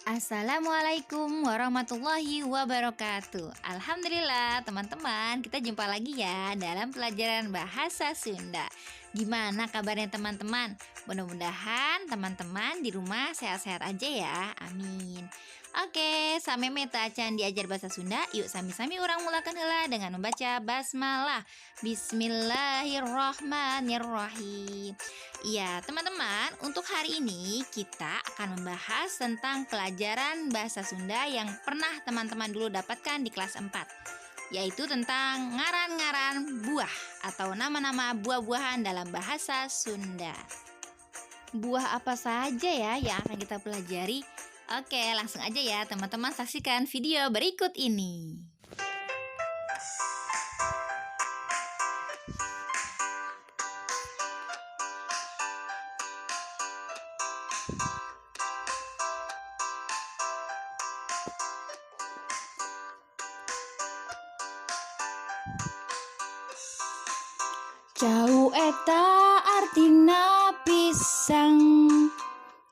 Assalamualaikum warahmatullahi wabarakatuh. Alhamdulillah teman-teman, kita jumpa lagi ya dalam pelajaran bahasa Sunda. Gimana kabarnya teman-teman? Mudah-mudahan teman-teman di rumah sehat-sehat aja ya. Amin. Oke, sampai meta acan diajar bahasa Sunda. Yuk sami-sami orang mulakan heula dengan membaca basmalah. Bismillahirrahmanirrahim. Iya, teman-teman, untuk hari ini kita akan membahas tentang pelajaran bahasa Sunda yang pernah teman-teman dulu dapatkan di kelas 4, yaitu tentang ngaran-ngaran buah atau nama-nama buah-buahan dalam bahasa Sunda. Buah apa saja ya yang akan kita pelajari? Oke, langsung aja ya teman-teman, saksikan video berikut ini. Jauh eta artina pisang,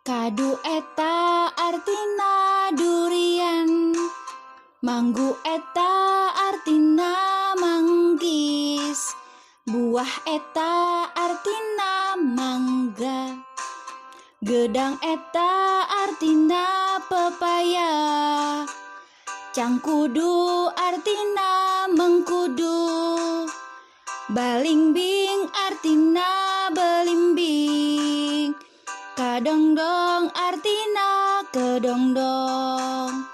kadu eta artina durian, manggu eta artina manggis, buah eta artina mangga, gedang eta artina pepaya, cangkudu artina mengkudu, balingbing artina belimbing, kadongdong artina kedongdong,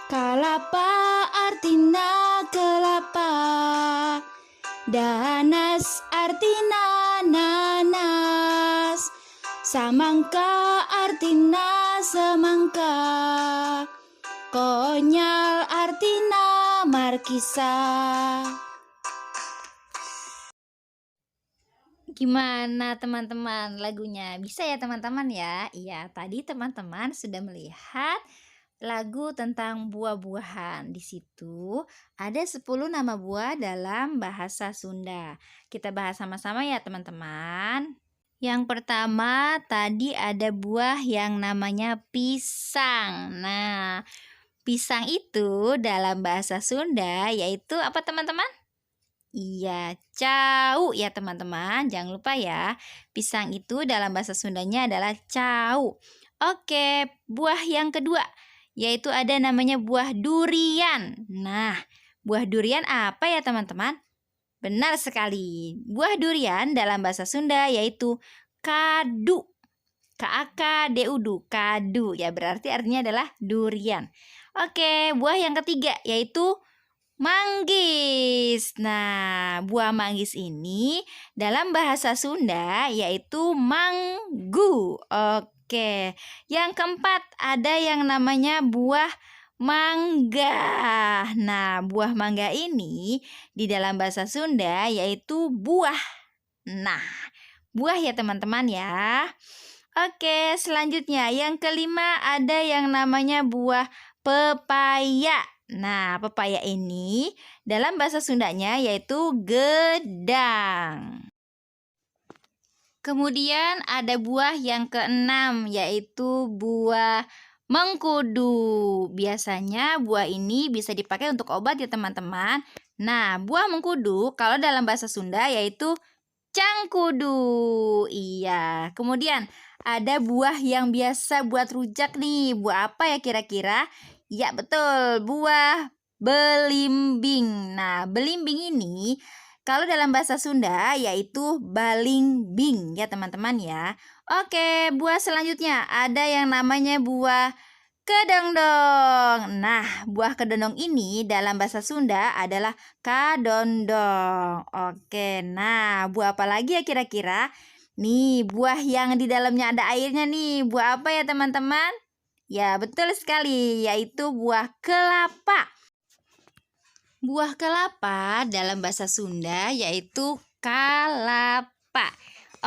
kalapa artina kelapa, danas artina nanas, samangka artina semangka, konyal artina markisa. Gimana teman-teman lagunya? Bisa ya teman-teman ya? Iya, tadi teman-teman sudah melihat lagu tentang buah-buahan. Di situ ada 10 nama buah dalam bahasa Sunda. Kita bahas sama-sama ya teman-teman. Yang pertama tadi ada buah yang namanya pisang. Nah, pisang itu dalam bahasa Sunda yaitu apa teman-teman? Iya, cau ya teman-teman. Jangan lupa ya, pisang itu dalam bahasa Sundanya adalah cau. Oke, buah yang kedua yaitu ada namanya buah durian. Nah, buah durian apa ya teman-teman? Benar sekali. Buah durian dalam bahasa Sunda yaitu kadu. K-A-K-D-U-D, kadu. Ya, berarti artinya adalah durian. Oke, buah yang ketiga yaitu manggis. Nah, buah manggis ini dalam bahasa Sunda yaitu manggu. Oke. Yang keempat ada yang namanya buah mangga. Nah, buah mangga ini di dalam bahasa Sunda yaitu buah. Nah, buah ya teman-teman ya. Oke, selanjutnya yang kelima ada yang namanya buah pepaya. Nah, pepaya ini dalam bahasa Sundanya yaitu gedang. Kemudian ada buah yang keenam yaitu buah mengkudu. Biasanya buah ini bisa dipakai untuk obat ya teman-teman. Nah, buah mengkudu kalau dalam bahasa Sunda yaitu cangkudu. Iya. Kemudian ada buah yang biasa buat rujak nih. Buah apa ya kira-kira? Ya betul, buah belimbing. Nah, belimbing ini kalau dalam bahasa Sunda yaitu balingbing ya teman-teman ya. Oke, buah selanjutnya ada yang namanya buah kedondong. Nah, buah kedondong ini dalam bahasa Sunda adalah kadondong. Oke, nah buah apa lagi ya kira-kira? Nih, buah yang di dalamnya ada airnya nih. Buah apa ya teman-teman? Ya, betul sekali, yaitu buah kelapa. Buah kelapa dalam bahasa Sunda yaitu kalapa.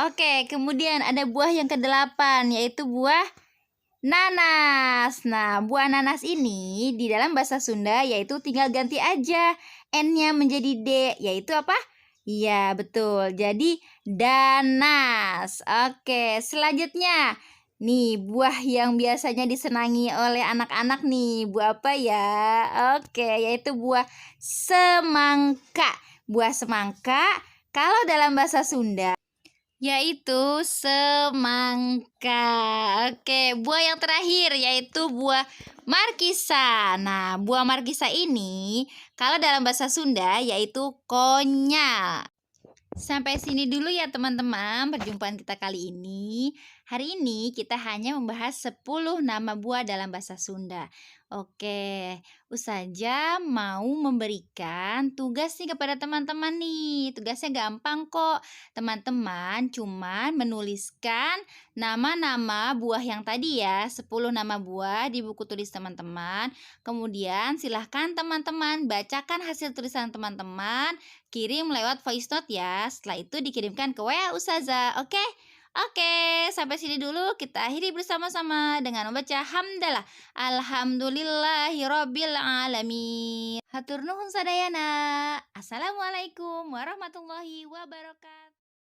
Oke, kemudian ada buah yang kedelapan yaitu buah nanas. Nah, buah nanas ini di dalam bahasa Sunda yaitu tinggal ganti aja N-nya menjadi D, yaitu apa? Iya, betul. Jadi danas. Oke, selanjutnya Nih, buah yang biasanya disenangi oleh anak-anak nih, buah apa ya? Oke, yaitu buah semangka. Buah semangka, kalau dalam bahasa Sunda, yaitu semangka. Oke, buah yang terakhir yaitu buah markisa. Nah, buah markisa ini, kalau dalam bahasa Sunda, yaitu konyal. Sampai sini dulu ya teman-teman perjumpaan kita kali ini. Hari ini kita hanya membahas 10 nama buah dalam bahasa Sunda. Oke, Ustazah mau memberikan tugas nih kepada teman-teman nih. Tugasnya gampang kok. Teman-teman cuman menuliskan nama-nama buah yang tadi ya, 10 nama buah di buku tulis teman-teman. Kemudian silahkan teman-teman bacakan hasil tulisan teman-teman, kirim lewat voice note ya. Setelah itu dikirimkan ke WA Ustazah. Oke? Oke, sampai sini dulu kita akhiri bersama-sama dengan membaca hamdalah. Alhamdulillahirabbil alamin. Hatur nuhun sadayana. Assalamualaikum warahmatullahi wabarakatuh.